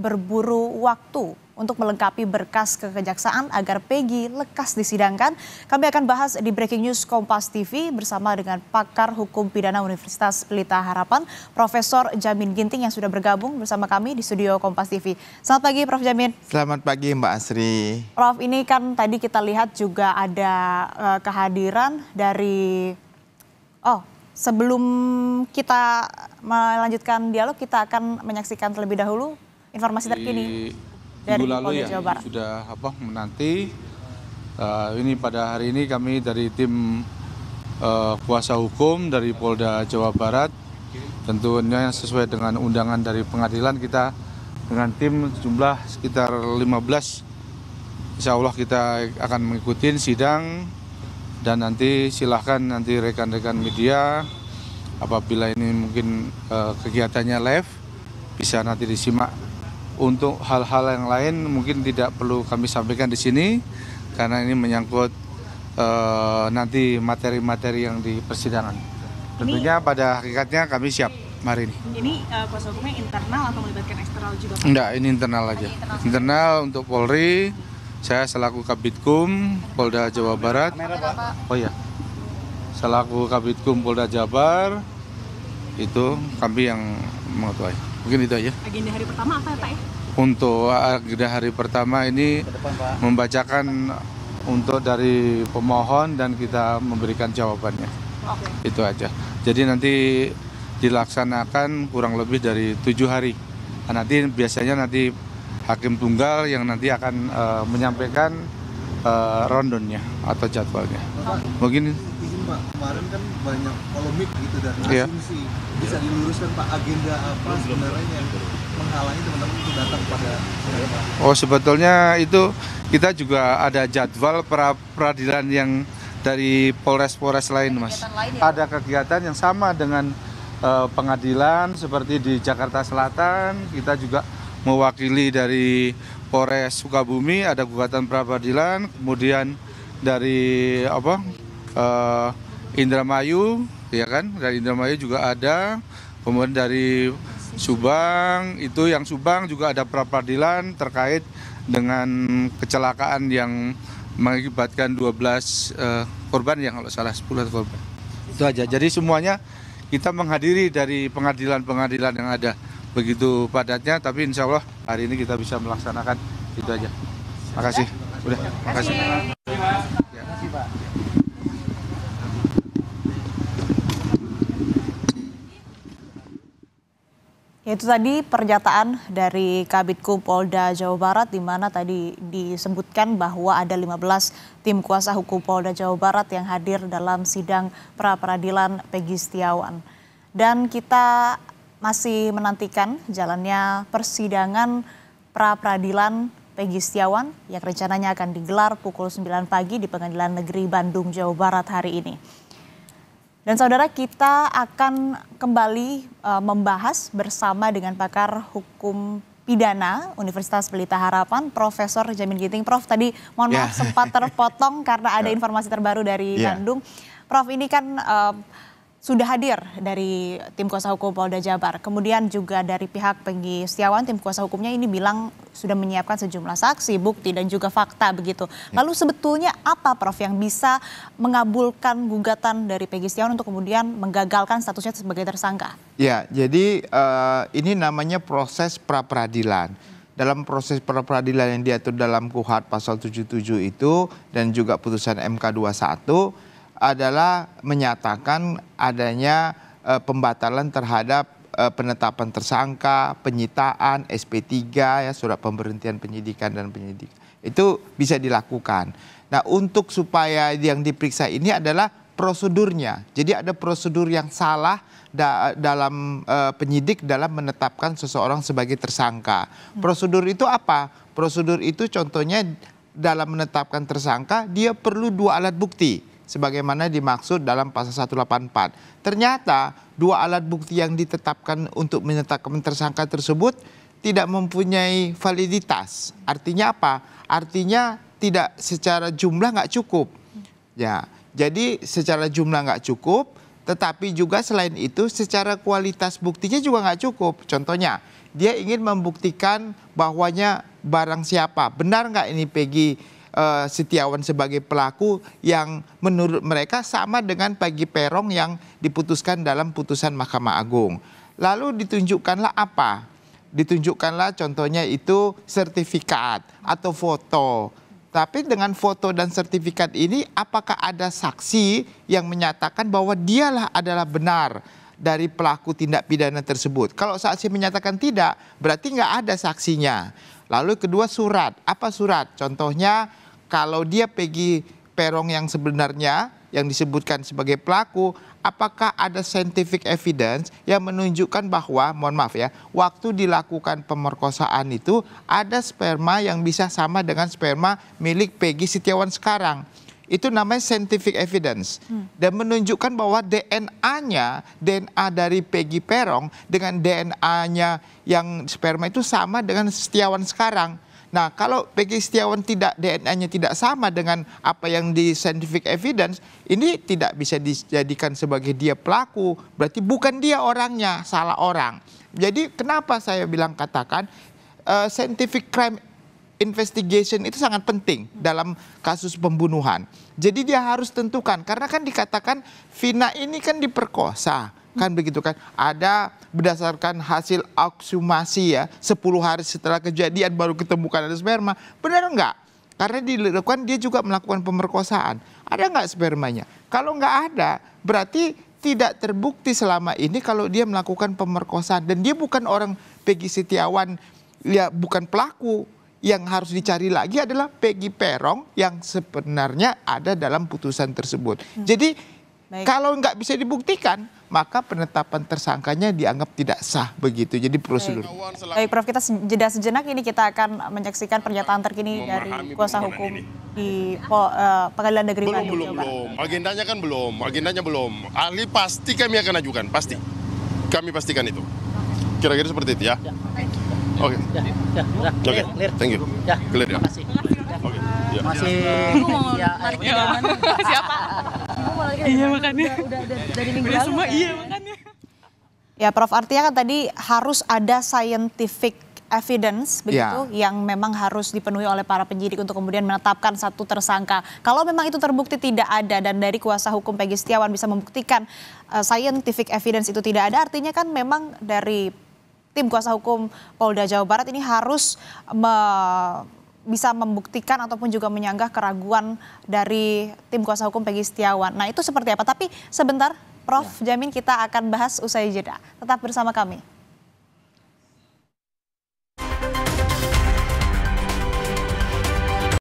berburu waktu untuk melengkapi berkas kekejaksaan agar Peggy lekas disidangkan. Kami akan bahas di Breaking News Kompas TV bersama dengan pakar hukum pidana Universitas Pelita Harapan, Profesor Jamin Ginting yang sudah bergabung bersama kami di studio Kompas TV. Selamat pagi Prof Jamin. Selamat pagi Mbak Asri. Prof, ini kan tadi kita lihat juga ada kehadiran dari... sebelum kita melanjutkan dialog, kita akan menyaksikan terlebih dahulu informasi terkini dari Polda Jawa Barat. Sudah menanti. Ini pada hari ini kami dari tim kuasa hukum dari Polda Jawa Barat, tentunya sesuai dengan undangan dari pengadilan, kita dengan tim jumlah sekitar 15. Insya Allah kita akan mengikuti sidang. Dan nanti silahkan nanti rekan-rekan media apabila ini mungkin kegiatannya live bisa nanti disimak. Untuk hal-hal yang lain mungkin tidak perlu kami sampaikan di sini karena ini menyangkut nanti materi-materi yang di persidangan. Tentunya pada hakikatnya kami siap hari ini. Ini kuasa hukumnya internal atau melibatkan eksternal juga? Enggak, ini internal aja. Internal untuk Polri. Saya selaku Kabitkum Polda Jawa Barat. Selaku Kabitkum Polda Jabar, itu kami yang mengetahui. Mungkin itu aja. Agenda hari pertama apa ya Pak ya? Untuk agenda hari pertama ini membacakan untuk dari pemohon dan kita memberikan jawabannya. Itu aja. Jadi nanti dilaksanakan kurang lebih dari 7 hari. Nah, nanti biasanya hakim tunggal yang nanti akan menyampaikan rondonnya atau jadwalnya. Mungkin izin Pak, kemarin kan banyak polemik gitu dan asumsi. Bisa diluruskan Pak, agenda apa sebenarnya yang menghalangi teman-teman untuk datang pada sidang? Oh, sebetulnya itu kita juga ada jadwal peradilan yang dari Polres-Polres lain, Mas. Ada kegiatan yang sama dengan pengadilan seperti di Jakarta Selatan, kita juga mewakili dari Polres Sukabumi ada gugatan pra-peradilan, kemudian dari Indramayu, ya kan? Dari Indramayu juga ada, kemudian dari Subang, itu yang Subang juga ada pra-peradilan terkait dengan kecelakaan yang mengakibatkan 12 korban, yang kalau salah 10 korban. Itu aja. Jadi semuanya kita menghadiri dari pengadilan-pengadilan yang ada. Begitu padatnya, tapi insya Allah hari ini kita bisa melaksanakan itu aja. Makasih. Udah, makasih. Itu tadi pernyataan dari Kabitkum Polda Jawa Barat, di mana tadi disebutkan bahwa ada 15 tim kuasa hukum Polda Jawa Barat yang hadir dalam sidang pra-peradilan Peggy Setiawan. Dan kita masih menantikan jalannya persidangan pra-peradilan Peggy Setiawan yang rencananya akan digelar pukul 9 pagi di Pengadilan Negeri Bandung, Jawa Barat hari ini. Dan saudara, kita akan kembali membahas bersama dengan pakar hukum pidana Universitas Pelita Harapan, Profesor Jamin Ginting. Prof, tadi mohon maaf sempat terpotong karena ada informasi terbaru dari Bandung. Prof, ini kan sudah hadir dari tim kuasa hukum Polda Jabar. Kemudian juga dari pihak Peggy Setiawan, tim kuasa hukumnya ini bilang sudah menyiapkan sejumlah saksi, bukti, dan juga fakta begitu. Lalu sebetulnya apa Prof yang bisa mengabulkan gugatan dari Peggy Setiawan untuk kemudian menggagalkan statusnya sebagai tersangka? Ya, jadi ini namanya proses pra-peradilan. Dalam proses pra-peradilan yang diatur dalam KUHP pasal 77 itu dan juga putusan MK 21 adalah menyatakan adanya pembatalan terhadap penetapan tersangka, penyitaan, SP3, ya, surat pemberhentian penyidikan dan penyidikan. Itu bisa dilakukan. Nah, untuk supaya yang diperiksa ini adalah prosedurnya. Jadi ada prosedur yang salah dalam penyidik dalam menetapkan seseorang sebagai tersangka. Prosedur itu apa? Prosedur itu contohnya dalam menetapkan tersangka dia perlu 2 alat bukti, sebagaimana dimaksud dalam pasal 184. Ternyata 2 alat bukti yang ditetapkan untuk menetapkan tersangka tersebut tidak mempunyai validitas. Artinya apa? Artinya tidak secara jumlah nggak cukup. Ya, jadi secara jumlah nggak cukup, tetapi juga selain itu secara kualitas buktinya juga nggak cukup. Contohnya, dia ingin membuktikan bahwanya barang siapa. Benar nggak ini Peggy Setiawan sebagai pelaku yang menurut mereka sama dengan Peggy Peron yang diputuskan dalam putusan Mahkamah Agung. Lalu ditunjukkanlah apa? Ditunjukkanlah contohnya itu sertifikat atau foto. Tapi dengan foto dan sertifikat ini apakah ada saksi yang menyatakan bahwa dialah adalah benar dari pelaku tindak pidana tersebut? Kalau saksi menyatakan tidak, berarti nggak ada saksinya. Lalu kedua surat. Apa surat? Contohnya kalau dia Peggy Peron yang sebenarnya yang disebutkan sebagai pelaku, apakah ada scientific evidence yang menunjukkan bahwa, mohon maaf ya, waktu dilakukan pemerkosaan itu ada sperma yang bisa sama dengan sperma milik Peggy Setiawan sekarang. Itu namanya scientific evidence. Dan menunjukkan bahwa DNA-nya, DNA dari Peggy Peron dengan DNA-nya yang sperma itu sama dengan Setiawan sekarang. Nah, kalau Peggy Setiawan DNA-nya tidak sama dengan apa yang di scientific evidence, ini tidak bisa dijadikan sebagai dia pelaku. Berarti bukan dia orangnya, salah orang. Jadi kenapa saya katakan scientific crime investigation itu sangat penting dalam kasus pembunuhan. Jadi dia harus tentukan, karena kan dikatakan Vina ini kan diperkosa. Kan begitu kan, ada berdasarkan hasil ekshumasi ya, 10 hari setelah kejadian baru ketemukan ada sperma. Benar enggak? Karena dilakukan dia juga melakukan pemerkosaan. Ada enggak spermanya? Kalau enggak ada, berarti tidak terbukti selama ini kalau dia melakukan pemerkosaan. Dan dia bukan orang Peggy Setiawan, ya bukan pelaku. Yang harus dicari lagi adalah Peggy Peron yang sebenarnya ada dalam putusan tersebut. Jadi kalau nggak bisa dibuktikan, maka penetapan tersangkanya dianggap tidak sah begitu. Jadi prosedur. Baik, Prof, kita jeda sejenak, ini kita akan menyaksikan pernyataan terkini dari kuasa hukum di Pengadilan Negeri Bandung. Belum. Agendanya belum. Ahli pasti kami akan ajukan, pasti. Kami pastikan itu. Kira-kira seperti itu ya. Oke. Oke. Thank you. Clear ya. Makasih. Oke. Masih Siapa? Iya makanya. Udah dari minggu lalu. Semua iya makanya. Ya, Prof, artinya kan tadi harus ada scientific evidence begitu yang memang harus dipenuhi oleh para penyidik untuk kemudian menetapkan satu tersangka. Kalau memang itu terbukti tidak ada dan dari kuasa hukum Peggy Setiawan bisa membuktikan scientific evidence itu tidak ada, artinya kan memang dari tim kuasa hukum Polda Jawa Barat ini harus bisa membuktikan ataupun juga menyanggah keraguan dari tim kuasa hukum Peggy Setiawan. Nah, itu seperti apa? Tapi sebentar, Prof Jamin, kita akan bahas usai jeda. Tetap bersama kami.